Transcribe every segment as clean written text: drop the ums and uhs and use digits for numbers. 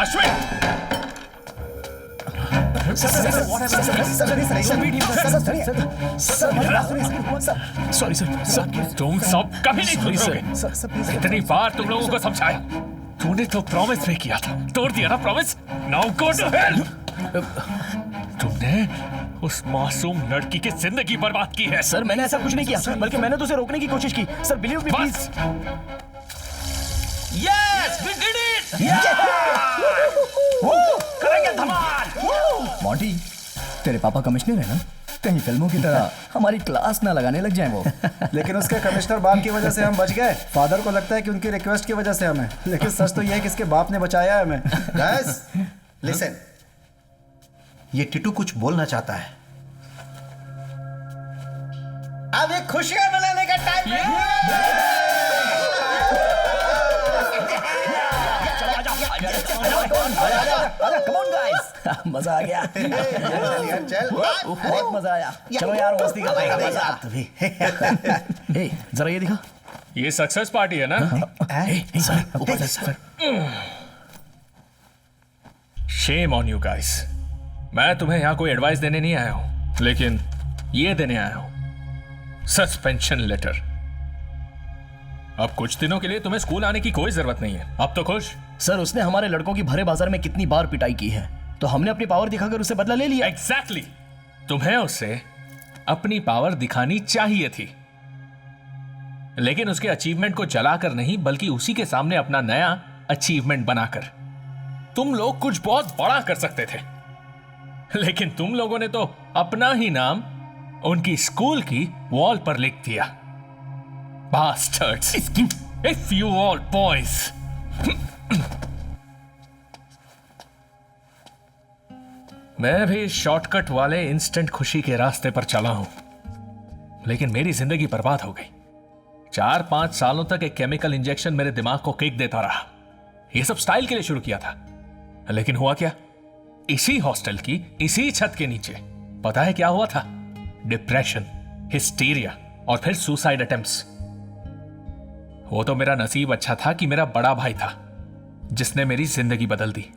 Sorry sir, तुम सब कभी नहीं सुधरोगे। इतनी बार तुम लोगों को समझाया, तूने तो प्रॉमिस भी किया था, तोड़ दिया ना promise. Now go to hell. तुमने उस मासूम लड़की की जिंदगी बर्बाद की है। सर मैंने ऐसा कुछ नहीं किया, बल्कि मैंने तो उसे रोकने की कोशिश की। Sir believe me please. Yes, we did it. करेंगे धमाल। मॉन्टी, तेरे पापा कमिश्नर है ना? कहीं फिल्मों की तरह हमारी क्लास ना लगाने लग जाए वो। लेकिन उसके कमिश्नर बाप की वजह से हम बच गए। फादर को लगता है कि उनकी रिक्वेस्ट की वजह से हमें, लेकिन सच तो यह है कि इसके बाप ने बचाया है हमें। गाइस लिसन, ये टिटू कुछ बोलना चाहता है। अब ये खुशियां मनाने का टाइम है। कम ऑन गाइस, मजा आ गया। चल बहुत मजा आया। चलो यार मस्ती करते हैं। जरा ये दिखा। ये सक्सेस पार्टी है ना? Shame on you guys. मैं तुम्हें यहाँ कोई एडवाइस देने नहीं आया हूं, लेकिन ये देने आया हूं सस्पेंशन लेटर। अब कुछ दिनों के लिए तुम्हें स्कूल आने की कोई जरूरत नहीं है। अब तो खुश? सर उसने हमारे लड़कों की भरे बाजार में कितनी बार पिटाई की है, तो हमने अपनी पावर दिखाकर उसे बदला ले लिया। एग्जैक्टली। तुम्हें उसे अपनी पावर दिखानी चाहिए थी, लेकिन उसके अचीवमेंट को जलाकर नहीं, बल्कि उसी के सामने अपना नया अचीवमेंट बनाकर। तुम लोग कुछ बहुत बड़ा कर सकते थे, लेकिन तुम लोगों ने तो अपना ही नाम उनकी स्कूल की वॉल पर लिख दिया। Bastards. If you all boys. मैं भी शॉर्टकट वाले इंस्टेंट खुशी के रास्ते पर चला हूं, लेकिन मेरी जिंदगी बर्बाद हो गई। 4-5 सालों तक एक केमिकल इंजेक्शन मेरे दिमाग को किक देता रहा। ये सब स्टाइल के लिए शुरू किया था, लेकिन हुआ क्या? इसी हॉस्टल की इसी छत के नीचे पता है क्या हुआ था? डिप्रेशन, हिस्टीरिया और फिर सुसाइड अटेम्प्ट्स। वो तो मेरा नसीब अच्छा था कि मेरा बड़ा भाई था जिसने मेरी जिंदगी बदल दी।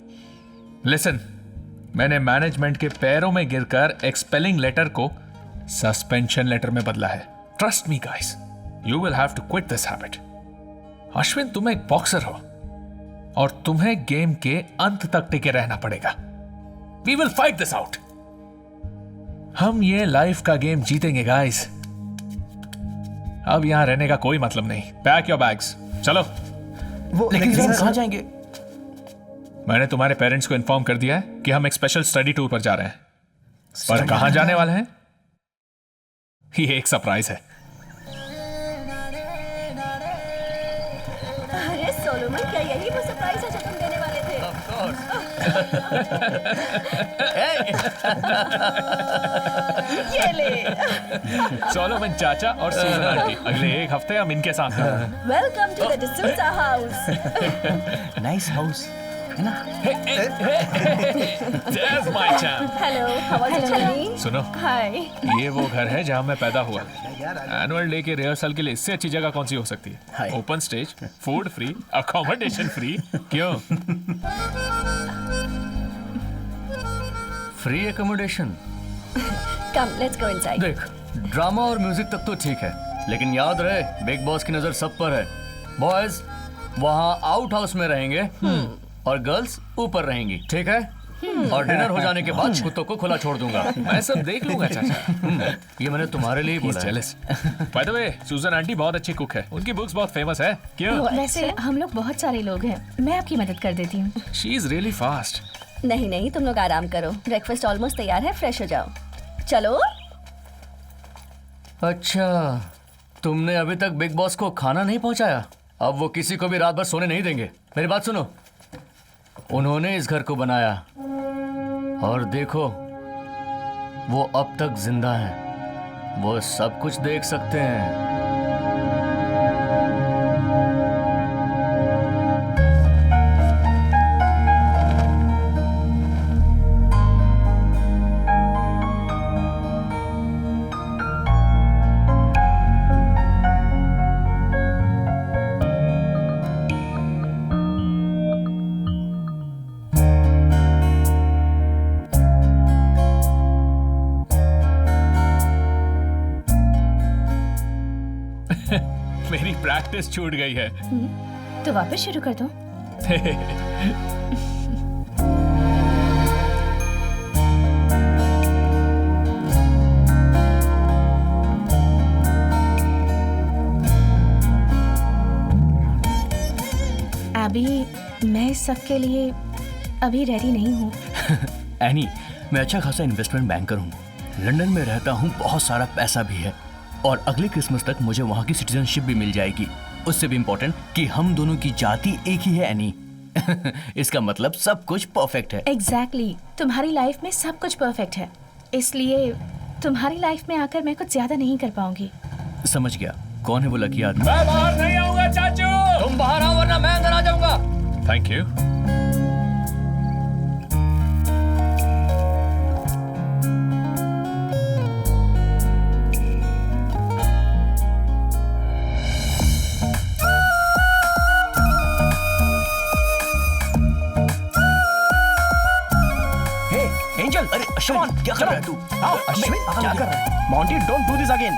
लिसन, मैंने मैनेजमेंट के पैरों में गिरकर एक्सपेलिंग लेटर को सस्पेंशन लेटर में बदला है। Trust me guys, you will have to quit this habit. Ashwin, तुम एक बॉक्सर हो और तुम्हें गेम के अंत तक टिके रहना पड़ेगा। We will fight this out. हम ये लाइफ का गेम जीतेंगे गाइस। अब यहां रहने का कोई मतलब नहीं। पैक योर बैग्स, चलो। लेकिन कहां जाएंगे? मैंने तुम्हारे पेरेंट्स को इन्फॉर्म कर दिया है कि हम एक स्पेशल स्टडी टूर पर जा रहे हैं, पर कहां जाने वाले हैं ये एक सरप्राइज है। अरे सोलोमन, क्या यही वो सरप्राइज है जो तुम देने वाले थे? Of course. ये ले। सोलोमन चाचा और सुजन आंटी, अगले एक हफ्ते हम इनके साथ हैं। Welcome to the D'Souza house. Nice house है ना? There's my champ. Hello, how are you journey? सुनो, हाय। ये वो घर है जहां मैं पैदा हुआ। एनुअल डे के रिहर्सल के लिए इससे अच्छी जगह कौन सी हो सकती है? Hi. Open stage, food free, accommodation free. क्यों? Free accommodation? Come, let's go inside. देख, ड्रामा और म्यूजिक तक तो ठीक है, लेकिन याद रहे बिग बॉस की नजर सब पर है। बॉयज वहाँ आउट हाउस में रहेंगे और गर्ल्स ऊपर रहेंगी, ठीक है? और डिनर हो जाने के बाद कुत्तों को खुला छोड़ दूंगा। मैं सब देख लूंगा चाचा। ये मैंने तुम्हारे लिए बोला है। By the way, Susan aunty बहुत अच्छी कुक है, उनकी बुक्स बहुत फेमस है। क्यों? वैसे हम लोग बहुत सारे लोग हैं, मैं आपकी मदद कर देती हूँ। She is really fast. नहीं नहीं, तुम लोग आराम करो, ब्रेकफास्ट ऑलमोस्ट तैयार है, फ्रेश हो जाओ। चलो। अच्छा, तुमने अभी तक बिग बॉस को खाना नहीं पहुंचाया? अब वो किसी को भी रात भर सोने नहीं देंगे। मेरी बात सुनो, उन्होंने इस घर को बनाया और देखो वो अब तक जिंदा हैं, वो सब कुछ देख सकते हैं। प्रैक्टिस छूट गई है। तो वापस शुरू कर दो। अभी मैं इस सब के लिए अभी रेडी नहीं हूँ। एनी, मैं अच्छा खासा इन्वेस्टमेंट बैंकर हूँ, लंदन में रहता हूँ, बहुत सारा पैसा भी है और अगले क्रिसमस तक मुझे वहाँ की सिटीजनशिप भी मिल जाएगी। उससे भी इम्पोर्टेंट कि हम दोनों की जाति एक ही है एनी। इसका मतलब सब कुछ परफेक्ट है। एग्जैक्टली तुम्हारी लाइफ में सब कुछ परफेक्ट है, इसलिए तुम्हारी लाइफ में आकर मैं कुछ ज्यादा नहीं कर पाऊंगी। समझ गया, कौन है वो लकी आदमी? मैं बाहर नहीं आऊंगा चाचू। तुम बाहर आओ वरना मैं अंदर आ जाऊंगा। Thank you. एंजल, अरे अश्विन, क्या कर रहा है तू? अश्विन क्या कर रहा है? Monty, don't do this again.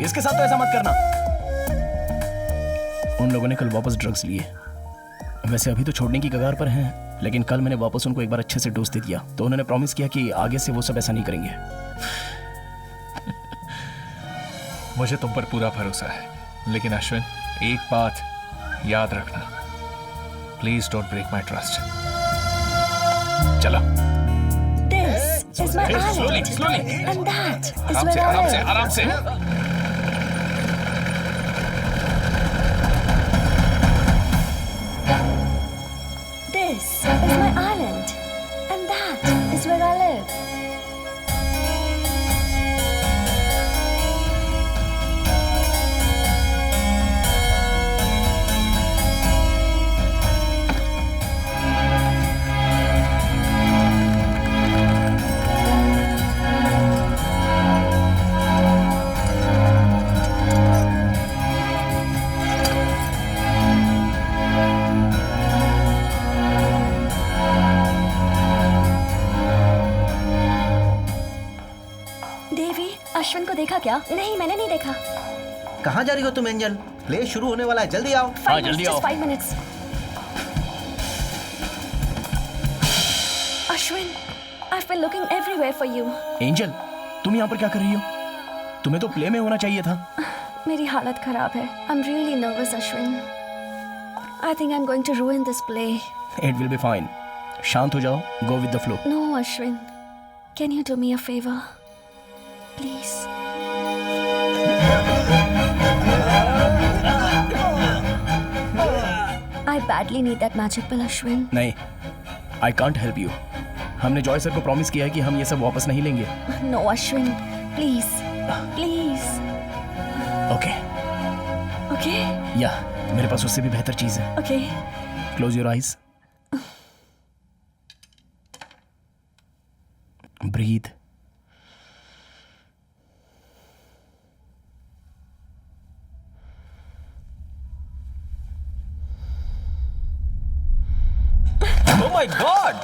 इसके साथ तो ऐसा मत करना। उन लोगों ने कल वापस ड्रग्स लिए। वैसे अभी तो छोड़ने की कगार पर हैं, लेकिन कल मैंने वापस उनको एक बार अच्छे से डोज दे दिया, तो उन्होंने प्रॉमिस किया कि आगे से वो सब ऐसा नहीं करेंगे। मुझे तुम पर पूरा भरोसा है, लेकिन अश्विन एक बात याद रखना, please don't break my trust. चलो। This is my island. slowly. And that is आराम where से, I आराम से, live. आराम से। This is my island. And that is where I live. देवी, अश्विन को देखा क्या? नहीं, मैंने नहीं देखा। कहाँ जा रही हो तुम एंजल? प्ले शुरू होने वाला है, जल्दी आओ। 5 जल्दी minutes, आओ। just 5 minutes. Ashwin, I've been looking everywhere for you. Angel, तुम यहाँ पर क्या कर रही हो? तुम्हें तो प्ले में होना चाहिए था। मेरी हालत खराब है। I'm really nervous, Ashwin. I think I'm going to ruin this play. It will be fine. शांत हो जाओ, go with the flow. No, Ashwin. Can you do me a favor? Please. I badly need that magic pill, Ashwin. नहीं, I can't help you. हमने Joy sir को promise किया है कि हम ये सब वापस नहीं लेंगे। No, Ashwin. Please. Please. Okay, Okay? या मेरे पास उससे भी बेहतर चीज है। Okay. Close your eyes, breathe. Oh my God!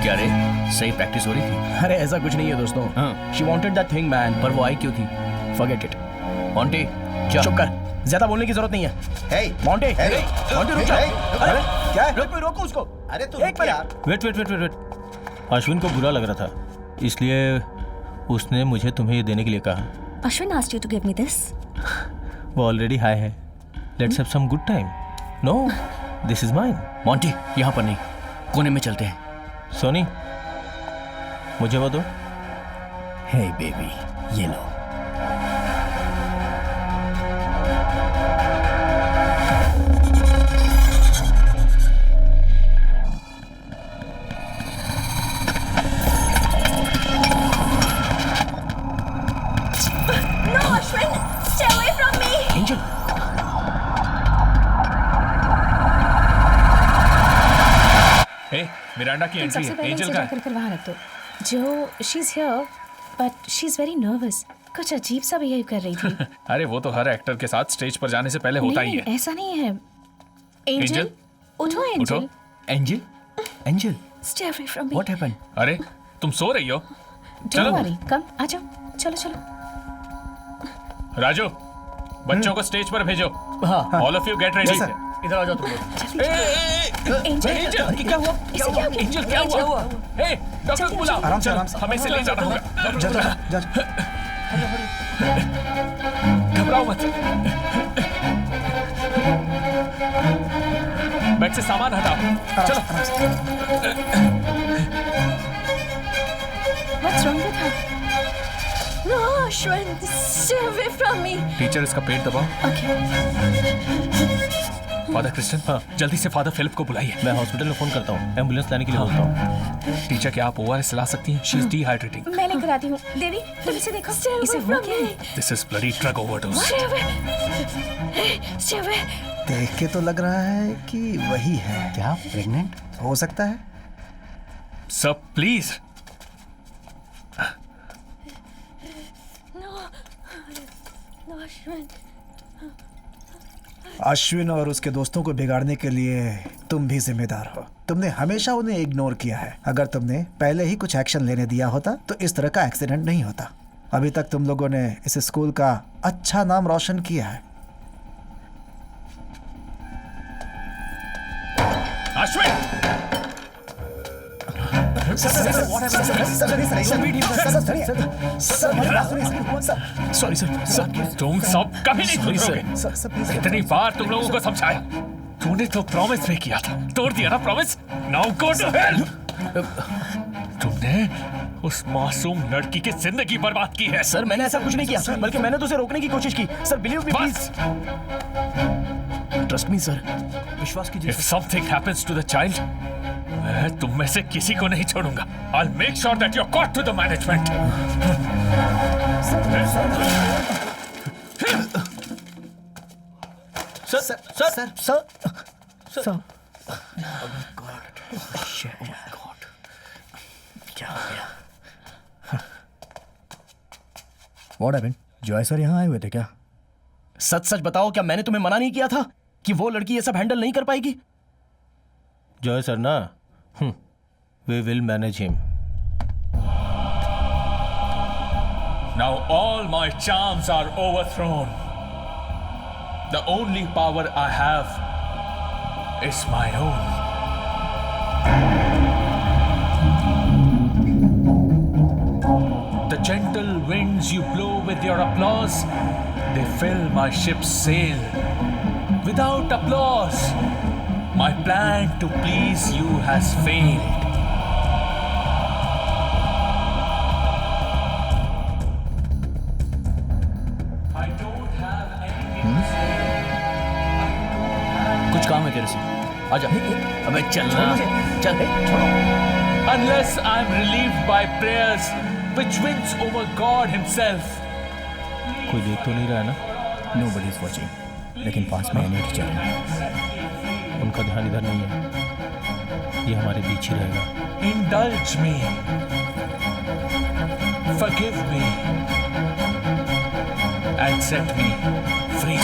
क्या रे, सही प्रैक्टिस हो रही थी? अरे ऐसा कुछ नहीं है दोस्तों। हाँ। She wanted that thing man, पर वो आई क्यों थी? Forget it. मॉन्टी, क्या? चुप कर, ज्यादा बोलने की जरूरत नहीं है। Hey, मॉन्टे, hey, मॉन्टे रुक जा। hey, अरे क्या है? रोको उसको। अरे तू एक मिनट। यार। वेट। अश्विन को बुरा लग रहा था, इसलिए उसने मुझे तुम्हें ये देने के लिए कहा। Ashwin asked you to give me this. वो ऑलरेडी हाई है। Let's have some good time. No, this is mine. Monty, यहाँ पर नहीं, कोने में चलते हैं। सोनी, मुझे वो दो। हे बेबी, ये लो। No, Ashwin! Stay away from me! Angel, A, Miranda की तुम एंट्री सबसे है। पहले एंजल इसे का जाकर वहाँ रख दो। जो she is here but she is very nervous. कुछ अजीब सा बिहेव कर रही थी। अरे वो तो हर एक्टर के साथ स्टेज पर जाने से पहले होता ही नहीं, है। ऐसा नहीं है। Angel, angel? उठो एंजल। उठो। Angel, angel, Stay away from me. What happened? अरे तुम सो रही हो? डोंट चलो। वरी, कम आ जाओ। चलो चलो। राजू, बच्चों को स्टेज पर भेजो। हाँ all of you get ready. इधर आ जाओ तुम लोग। एंजल क्या हुआ? इसे क्या हुआ? एंजल क्या हुआ? ए, डॉक्टर को बुलाओ। आराम से, आराम से। हमें इसे ले जाना होगा। जा जा जा जा। घबराओ मत। बैग से सामान हटाओ। चलो। What's wrong with her? No, Ashwin, stay away from me. Teacher, इसका पेट दबाओ। Okay. फादर क्रिस्टन, हाँ, जल्दी से फादर फिलिप को बुलाइए। मैं हॉस्पिटल में फ़ोन करता हूँ, एम्बुलेंस लाने के लिए बोलता हूँ। टीचर, क्या आप ओआरएस ला सकती हैं? She is dehydrating. मैं लेकर आती हूँ। दीदी तुम इसे देखो। Stay इसे away वो from क्या है? me. This is bloody drug overdose. Stay away. Hey, stay away. देख के तो लग रहा है कि वही है। क्या प्रेग्नेंट? हो सकता है। Sir please. No. No, Ashwin. Ashwin और उसके दोस्तों को बिगाड़ने के लिए तुम भी जिम्मेदार हो। तुमने हमेशा उन्हें इग्नोर किया है। अगर तुमने पहले ही कुछ एक्शन लेने दिया होता तो इस तरह का एक्सीडेंट नहीं होता। अभी तक तुम लोगों ने इस स्कूल का अच्छा नाम रोशन किया है। Ashwin, sorry sir. तुम सब कभी नहीं सुधरोगे। इतनी बार तुम लोगों को समझाया। तूने तो प्रॉमिस भी किया था, तोड़ दिया ना promise. Now go to hell. तुमने उस मासूम लड़की की जिंदगी बर्बाद की है। सर मैंने ऐसा कुछ नहीं किया, बल्कि मैंने तो उसे रोकने की कोशिश की। Sir believe me please. बस, ट्रस्ट मी सर, विश्वास कीजिए। if something happens to the child, मैं तुम में से किसी को नहीं छोड़ूंगा। I'll make sure that you're caught to the management. What happened? Joy sir यहाँ आए हुए थे क्या? सच सच बताओ, क्या मैंने तुम्हें मना नहीं किया था कि वो लड़की ये सब हैंडल नहीं कर पाएगी? जॉय सर ना, we will manage him. Now all my charms are overthrown. The only power I have is my own. The gentle winds you blow with your applause, they fill my ship's sail. Without applause, my plan to please you has failed. I don't have anything to say. कुछ काम है तेरे से, आजा। अबे चलना, चल। Unless I'm relieved by prayers which wins over God himself. कोई देख तो नहीं रहा है ना? नोबडी इज वाचिंग, लेकिन पास में एनी टीचर है। उनका ध्यान इधर नहीं है, ये हमारे बीच ही रहेगा। Indulge me. Forgive me. And set me free.